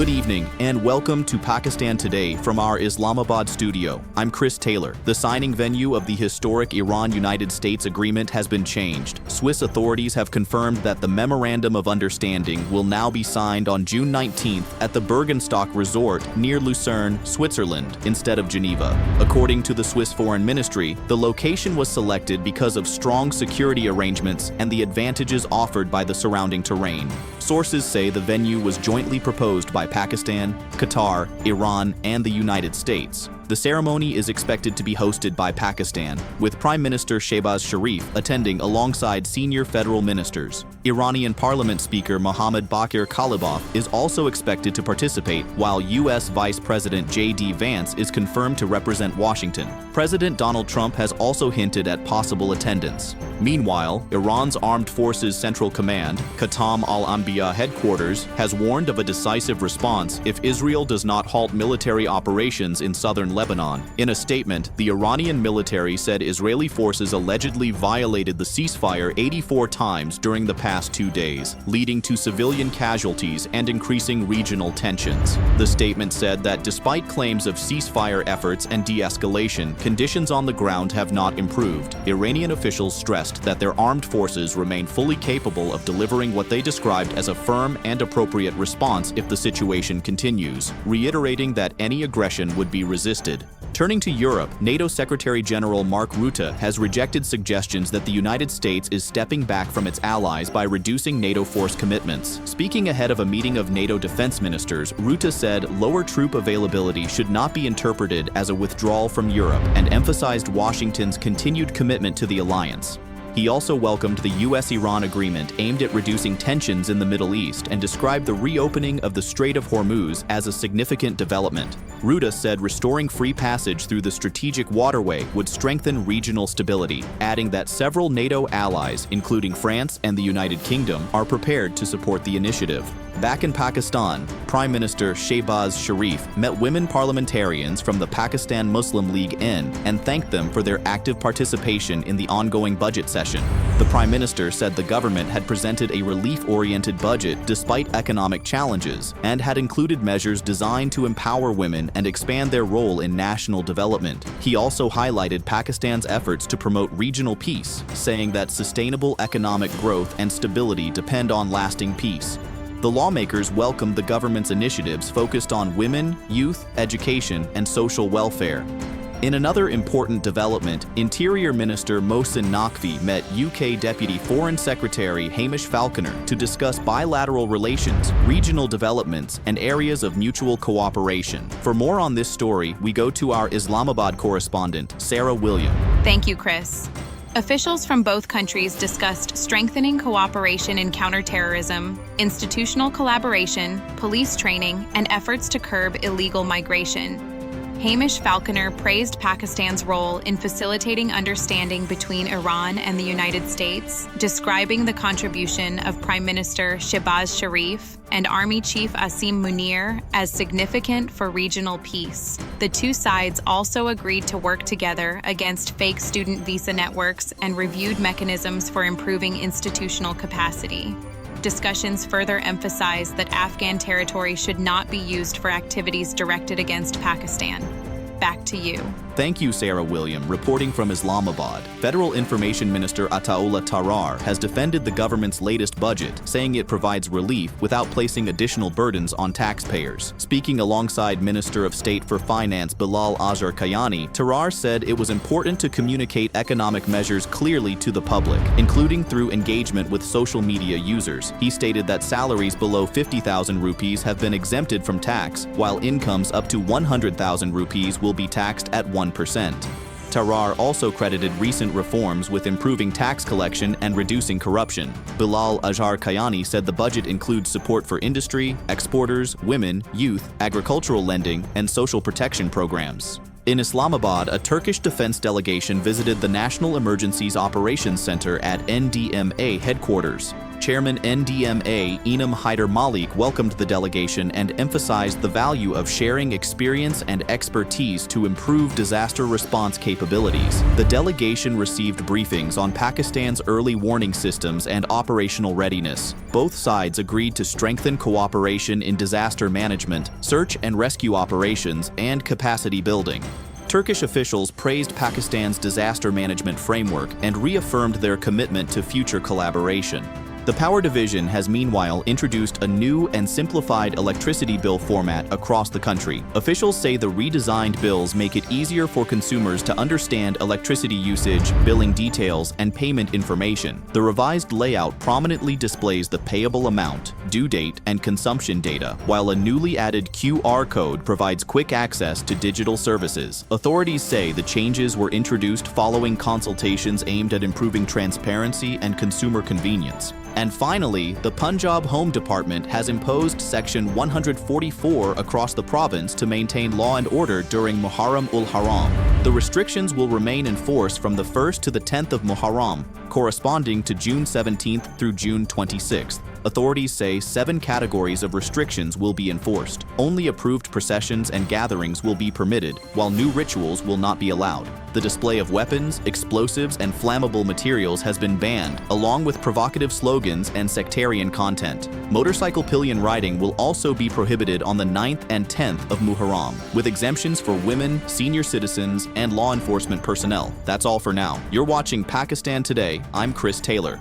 Good evening and welcome to Pakistan Today from our Islamabad studio. I'm Chris Taylor. The signing venue of the historic Iran-United States agreement has been changed. Swiss authorities have confirmed that the Memorandum of Understanding will now be signed on June 19th at the Bergenstock Resort near Lucerne, Switzerland, instead of Geneva. According to the Swiss Foreign Ministry, the location was selected because of strong security arrangements and the advantages offered by the surrounding terrain. Sources say the venue was jointly proposed by Pakistan, Qatar, Iran, and the United States. The ceremony is expected to be hosted by Pakistan, with Prime Minister Shehbaz Sharif attending alongside senior federal ministers. Iranian Parliament Speaker Mohammad Bakir Kalibaf is also expected to participate, while U.S. Vice President J.D. Vance is confirmed to represent Washington. President Donald Trump has also hinted at possible attendance. Meanwhile, Iran's Armed Forces Central Command, Khatam al-Anbiya headquarters, has warned of a decisive response if Israel does not halt military operations in southern Lebanon. In a statement, the Iranian military said Israeli forces allegedly violated the ceasefire 84 times during the past 2 days, leading to civilian casualties and increasing regional tensions. The statement said that despite claims of ceasefire efforts and de-escalation, conditions on the ground have not improved. Iranian officials stressed that their armed forces remain fully capable of delivering what they described as a firm and appropriate response if the situation continues, reiterating that any aggression would be resisted. Turning to Europe, NATO Secretary General Mark Rutte has rejected suggestions that the United States is stepping back from its allies by reducing NATO force commitments. Speaking ahead of a meeting of NATO defense ministers, Rutte said lower troop availability should not be interpreted as a withdrawal from Europe and emphasized Washington's continued commitment to the alliance. He also welcomed the U.S.-Iran agreement aimed at reducing tensions in the Middle East and described the reopening of the Strait of Hormuz as a significant development. Rutte said restoring free passage through the strategic waterway would strengthen regional stability, adding that several NATO allies, including France and the United Kingdom, are prepared to support the initiative. Back in Pakistan, Prime Minister Shehbaz Sharif met women parliamentarians from the Pakistan Muslim League N and thanked them for their active participation in the ongoing budget session. The Prime Minister said the government had presented a relief-oriented budget despite economic challenges and had included measures designed to empower women and expand their role in national development. He also highlighted Pakistan's efforts to promote regional peace, saying that sustainable economic growth and stability depend on lasting peace. The lawmakers welcomed the government's initiatives focused on women, youth, education, and social welfare. In another important development, Interior Minister Mohsin Naqvi met UK Deputy Foreign Secretary Hamish Falconer to discuss bilateral relations, regional developments, and areas of mutual cooperation. For more on this story, we go to our Islamabad correspondent, Sarah William. Thank you, Chris. Officials from both countries discussed strengthening cooperation in counterterrorism, institutional collaboration, police training, and efforts to curb illegal migration. Hamish Falconer praised Pakistan's role in facilitating understanding between Iran and the United States, describing the contribution of Prime Minister Shehbaz Sharif and Army Chief Asim Munir as significant for regional peace. The two sides also agreed to work together against fake student visa networks and reviewed mechanisms for improving institutional capacity. Discussions further emphasized that Afghan territory should not be used for activities directed against Pakistan. Back to you. Thank you, Sarah William. Reporting from Islamabad, Federal Information Minister Ataullah Tarar has defended the government's latest budget, saying it provides relief without placing additional burdens on taxpayers. Speaking alongside Minister of State for Finance Bilal Azhar Kayani, Tarar said it was important to communicate economic measures clearly to the public, including through engagement with social media users. He stated that salaries below 50,000 rupees have been exempted from tax, while incomes up to 100,000 rupees will be taxed at 1%. Tarar also credited recent reforms with improving tax collection and reducing corruption. Bilal Azhar Kayani said the budget includes support for industry, exporters, women, youth, agricultural lending, and social protection programs. In Islamabad, a Turkish defense delegation visited the National Emergencies Operations Center at NDMA headquarters. Chairman NDMA Enam Haider Malik welcomed the delegation and emphasized the value of sharing experience and expertise to improve disaster response capabilities. The delegation received briefings on Pakistan's early warning systems and operational readiness. Both sides agreed to strengthen cooperation in disaster management, search and rescue operations, and capacity building. Turkish officials praised Pakistan's disaster management framework and reaffirmed their commitment to future collaboration. The Power Division has meanwhile introduced a new and simplified electricity bill format across the country. Officials say the redesigned bills make it easier for consumers to understand electricity usage, billing details, and payment information. The revised layout prominently displays the payable amount, due date, and consumption data, while a newly added QR code provides quick access to digital services. Authorities say the changes were introduced following consultations aimed at improving transparency and consumer convenience. And finally, the Punjab Home Department has imposed Section 144 across the province to maintain law and order during Muharram-ul-Haram. The restrictions will remain in force from the 1st to the 10th of Muharram, corresponding to June 17th through June 26th. Authorities say 7 categories of restrictions will be enforced. Only approved processions and gatherings will be permitted, while new rituals will not be allowed. The display of weapons, explosives, and flammable materials has been banned, along with provocative slogans and sectarian content. Motorcycle pillion riding will also be prohibited on the 9th and 10th of Muharram, with exemptions for women, senior citizens, and law enforcement personnel. That's all for now. You're watching Pakistan Today. I'm Chris Taylor.